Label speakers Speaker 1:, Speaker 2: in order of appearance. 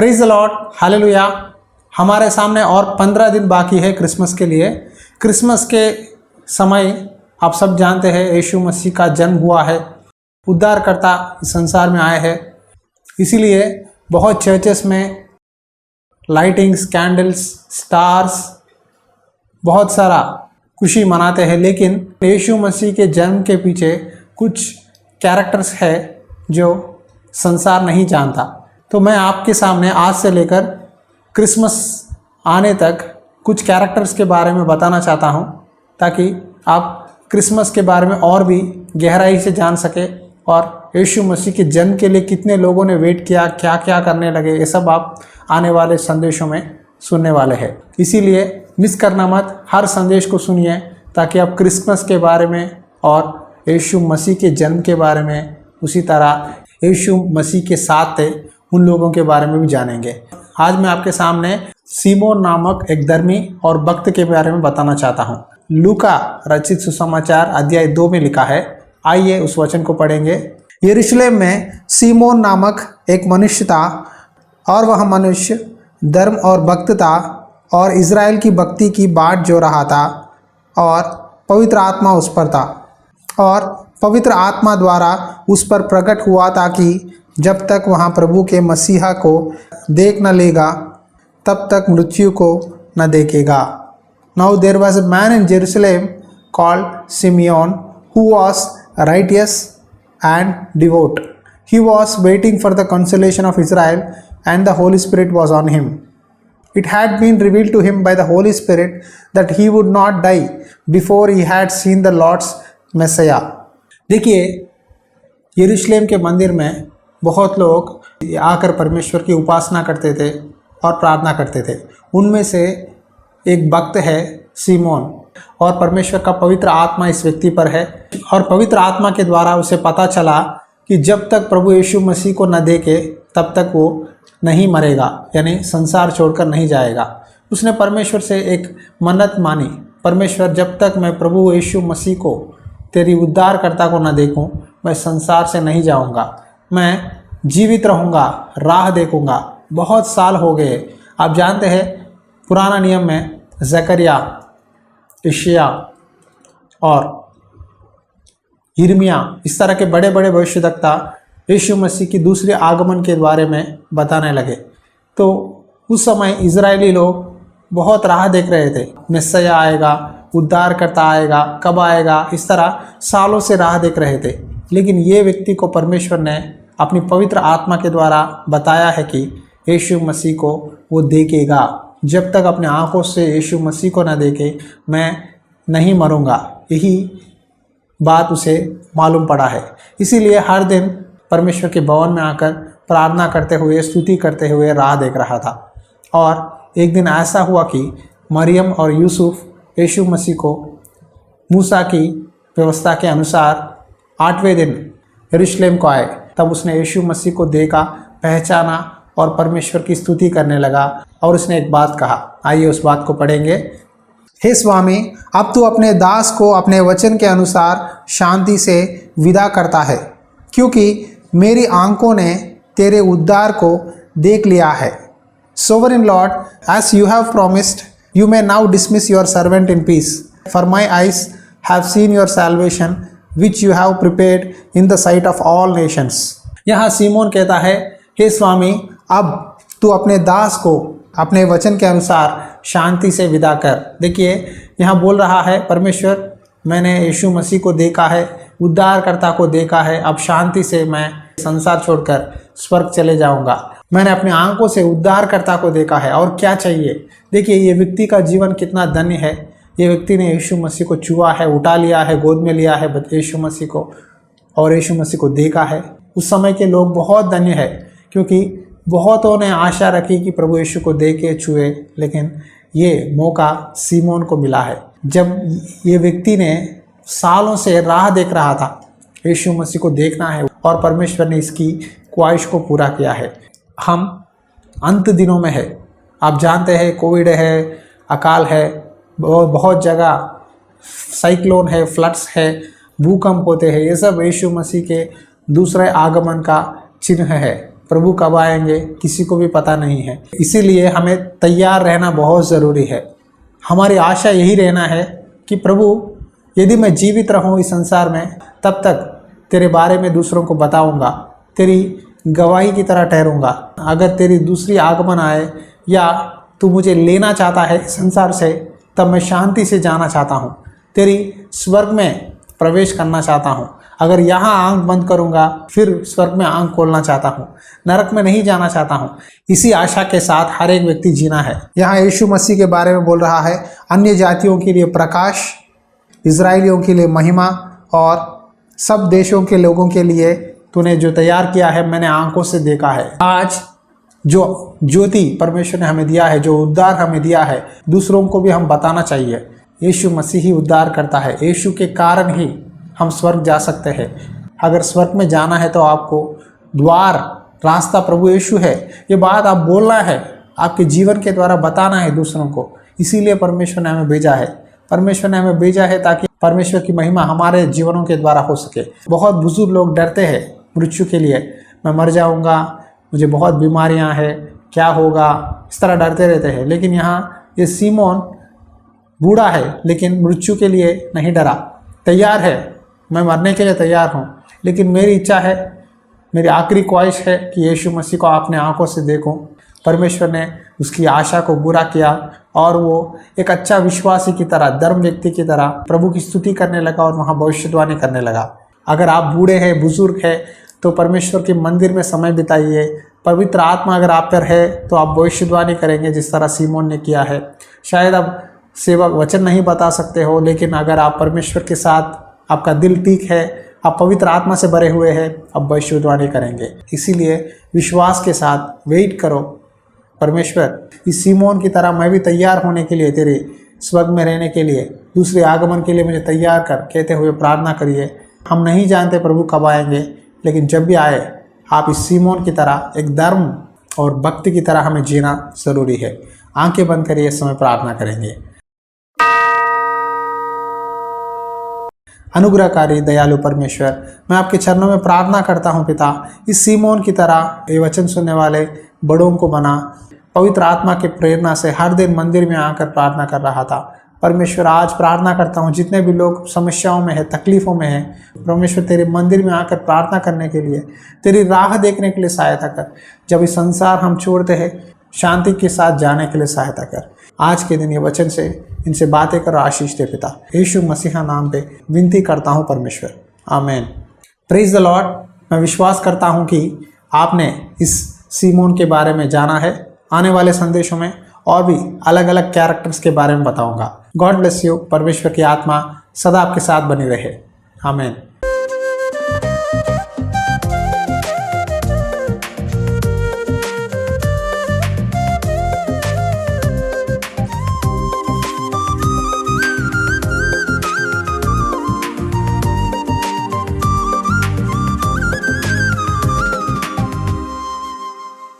Speaker 1: Praise the Lord, hallelujah. हमारे सामने और 15 दिन बाकी है क्रिसमस के लिए। क्रिसमस के समय आप सब जानते हैं यीशु मसीह का जन्म हुआ है, उद्धारकर्ता इस संसार में आए हैं। इसीलिए बहुत चर्चेस में लाइटिंग्स, कैंडल्स, स्टार्स, बहुत सारा खुशी मनाते हैं। लेकिन यीशु मसीह के जन्म के पीछे कुछ कैरेक्टर्स है जो संसार नहीं जानता। तो मैं आपके सामने आज से लेकर क्रिसमस आने तक कुछ कैरेक्टर्स के बारे में बताना चाहता हूं, ताकि आप क्रिसमस के बारे में और भी गहराई से जान सके और यीशु मसीह के जन्म के लिए कितने लोगों ने वेट किया, क्या क्या करने लगे, ये सब आप आने वाले संदेशों में सुनने वाले हैं। इसीलिए मिस करना मत, हर संदेश को सुनिए ताकि आप क्रिसमस के बारे में और यीशु मसीह के जन्म के बारे में, उसी तरह यीशु मसीह के साथ थे उन लोगों के बारे में भी जानेंगे। आज मैं आपके सामने सीमोन नामक एक धर्मी और भक्त के बारे में बताना चाहता हूँ। लूका रचित सुसमाचार अध्याय 2 में लिखा है। आइए उस वचन को पढ़ेंगे। यरूशलेम में सीमोन नामक एक मनुष्य था और वह मनुष्य धर्म और भक्त था और इज़राइल की भक्ति की बाट जो रहा था, और पवित्र आत्मा उस पर था। और पवित्र आत्मा द्वारा उस पर प्रकट हुआ था कि जब तक वहाँ प्रभु के मसीहा को देख न लेगा तब तक मृत्यु को न देखेगा। Now there was a man in Jerusalem called Simeon who was righteous and devout. He was waiting for the consolation of Israel, and the Holy Spirit was on him. It had been revealed to him by the Holy Spirit that he would not die before he had seen the Lord's Messiah. देखिए, यरूशलेम के मंदिर में बहुत लोग आकर परमेश्वर की उपासना करते थे और प्रार्थना करते थे। उनमें से एक भक्त है सीमोन, और परमेश्वर का पवित्र आत्मा इस व्यक्ति पर है। और पवित्र आत्मा के द्वारा उसे पता चला कि जब तक प्रभु यीशु मसीह को न देखे तब तक वो नहीं मरेगा, यानी संसार छोड़कर नहीं जाएगा। उसने परमेश्वर से एक मन्नत मानी, परमेश्वर जब तक मैं प्रभु यीशु मसीह को, तेरी उद्धारकर्ता को न देखूं, मैं संसार से नहीं जाऊंगा, मैं जीवित रहूंगा, राह देखूंगा। बहुत साल हो गए। आप जानते हैं पुराना नियम में जकरिया, यशायाह और यिर्मयाह, इस तरह के बड़े बड़े भविष्यद्वक्ता यीशु मसीह की दूसरे आगमन के बारे में बताने लगे। तो उस समय इजरायली लोग बहुत राह देख रहे थे, मसीहा आएगा, उद्धारकर्ता आएगा, कब आएगा, इस तरह सालों से राह देख रहे थे। लेकिन ये व्यक्ति को परमेश्वर ने अपनी पवित्र आत्मा के द्वारा बताया है कि यीशु मसीह को वो देखेगा। जब तक अपने आंखों से यीशु मसीह को न देखे मैं नहीं मरूंगा, यही बात उसे मालूम पड़ा है। इसीलिए हर दिन परमेश्वर के भवन में आकर प्रार्थना करते हुए, स्तुति करते हुए राह देख रहा था। और एक दिन ऐसा हुआ कि मरियम और यूसुफ यीशु मसीह को मूसा की व्यवस्था के अनुसार 8वें दिन यरूशलेम को आए। तब उसने यीशु मसीह को देखा, पहचाना और परमेश्वर की स्तुति करने लगा। और उसने एक बात कहा, आइए उस बात को पढ़ेंगे। हे स्वामी, अब तू अपने दास को अपने वचन के अनुसार शांति से विदा करता है, क्योंकि मेरी आंखों ने तेरे उद्धार को देख लिया है। Sovereign lord, as you have promised, you may now dismiss your servant in peace, for my eyes have seen your salvation, which you have prepared in the sight of all nations. यहाँ Simone कहता है, हे स्वामी, अब तू अपने दास को अपने वचन के अनुसार शांति से विदा कर। देखिए, यहाँ बोल रहा है परमेश्वर, मैंने यीशु मसीह को देखा है, उद्धारकर्ता को देखा है, अब शांति से मैं संसार छोड़कर स्वर्ग चले जाऊंगा। मैंने अपनी आंखों से उद्धारकर्ता को देखा है, और क्या चाहिए। देखिए, ये व्यक्ति का जीवन कितना धन्य है। ये व्यक्ति ने यीशु मसीह को छुआ है, उठा लिया है, गोद में लिया है यीशु मसीह को, और यीशु मसीह को देखा है। उस समय के लोग बहुत धन्य है, क्योंकि बहुतों ने आशा रखी कि प्रभु यीशु को देखे, छुए, लेकिन ये मौका सीमोन को मिला है। जब ये व्यक्ति ने सालों से राह देख रहा था, यीशु मसीह को देखना है, और परमेश्वर ने इसकी ख्वाहिश को पूरा किया है। हम अंत दिनों में है। आप जानते हैं कोविड है, अकाल है, बहुत जगह साइक्लोन है, फ्लड्स है, भूकंप होते हैं। ये सब यीशु मसीह के दूसरे आगमन का चिन्ह है। प्रभु कब आएंगे किसी को भी पता नहीं है। इसीलिए हमें तैयार रहना बहुत ज़रूरी है। हमारी आशा यही रहना है कि प्रभु यदि मैं जीवित रहूं इस संसार में तब तक तेरे बारे में दूसरों को बताऊंगा, तेरी गवाही की तरह ठहरूंगा। अगर तेरी दूसरी आगमन आए या तू मुझे लेना चाहता है इस संसार से, तब मैं शांति से जाना चाहता हूँ, तेरी स्वर्ग में प्रवेश करना चाहता हूँ। अगर यहाँ आंख बंद करूँगा फिर स्वर्ग में आंख खोलना चाहता हूँ, नरक में नहीं जाना चाहता हूँ। इसी आशा के साथ हर एक व्यक्ति जीना है। यहाँ यीशु मसीह के बारे में बोल रहा है, अन्य जातियों के लिए प्रकाश, इजराइलियों के लिए महिमा और सब देशों के लोगों के लिए तूने जो तैयार किया है मैंने आंखों से देखा है। आज जो ज्योति परमेश्वर ने हमें दिया है, जो उद्धार हमें दिया है, दूसरों को भी हम बताना चाहिए। यीशु मसीह ही उद्धार करता है, यीशु के कारण ही हम स्वर्ग जा सकते हैं। अगर स्वर्ग में जाना है तो आपको द्वार, रास्ता प्रभु यीशु है। ये बात आप बोलना है, आपके जीवन के द्वारा बताना है दूसरों को। इसीलिए परमेश्वर ने हमें भेजा है। परमेश्वर ने हमें भेजा है ताकि परमेश्वर की महिमा हमारे जीवनों के द्वारा हो सके। बहुत बुजुर्ग लोग डरते हैं मृत्यु के लिए, मैं मर जाऊंगा, मुझे बहुत बीमारियां हैं, क्या होगा, इस तरह डरते रहते हैं। लेकिन यहाँ ये सीमोन बूढ़ा है लेकिन मृत्यु के लिए नहीं डरा, तैयार है, मैं मरने के लिए तैयार हूँ, लेकिन मेरी इच्छा है, मेरी आखिरी ख्वाहिश है कि यीशु मसीह को अपने आंखों से देखूं। परमेश्वर ने उसकी आशा को पूरा किया और वो एक अच्छा विश्वासी की तरह, धर्म व्यक्ति की तरह प्रभु की स्तुति करने लगा और वहाँ भविष्यवाणी करने लगा। अगर आप बूढ़े हैं, बुजुर्ग हैं, तो परमेश्वर के मंदिर में समय बिताइए। पवित्र आत्मा अगर आप पर है तो आप भविष्यवाणी करेंगे जिस तरह सीमोन ने किया है। शायद आप सेवक वचन नहीं बता सकते हो, लेकिन अगर आप परमेश्वर के साथ, आपका दिल ठीक है, आप पवित्र आत्मा से भरे हुए हैं, आप भविष्यवाणी करेंगे। इसीलिए विश्वास के साथ वेट करो। परमेश्वर इस सीमोन की तरह मैं भी तैयार होने के लिए, तेरे स्वर्ग में रहने के लिए, दूसरे आगमन के लिए मुझे तैयार कर कहते हुए प्रार्थना करिए। हम नहीं जानते प्रभु कब आएंगे, लेकिन जब भी आए आप इस सीमोन की तरह एक धर्म और भक्ति की तरह हमें जीना जरूरी है। आंखें बंद करिए, इस समय प्रार्थना करेंगे। अनुग्रहकारी दयालु परमेश्वर, मैं आपके चरणों में प्रार्थना करता हूँ पिता, इस सीमोन की तरह ये वचन सुनने वाले बड़ों को बना। पवित्र आत्मा के प्रेरणा से हर दिन मंदिर में आकर प्रार्थना कर रहा था। परमेश्वर आज प्रार्थना करता हूँ जितने भी लोग समस्याओं में है, तकलीफ़ों में है, परमेश्वर तेरे मंदिर में आकर प्रार्थना करने के लिए, तेरी राह देखने के लिए सहायता कर। जब इस संसार हम छोड़ते हैं, शांति के साथ जाने के लिए सहायता कर। आज के दिन ये वचन से इनसे बातें कर, आशीष दे पिता, यीशु मसीहा नाम पे विनती करता हूँ परमेश्वर, आमीन। Praise the Lord. मैं विश्वास करता हूँ कि आपने इस सीमोन के बारे में जाना है। आने वाले संदेशों में और भी अलग अलग कैरेक्टर्स के बारे में बताऊंगा। God bless you. परमेश्वर की आत्मा सदा आपके साथ बनी रहे, आमीन।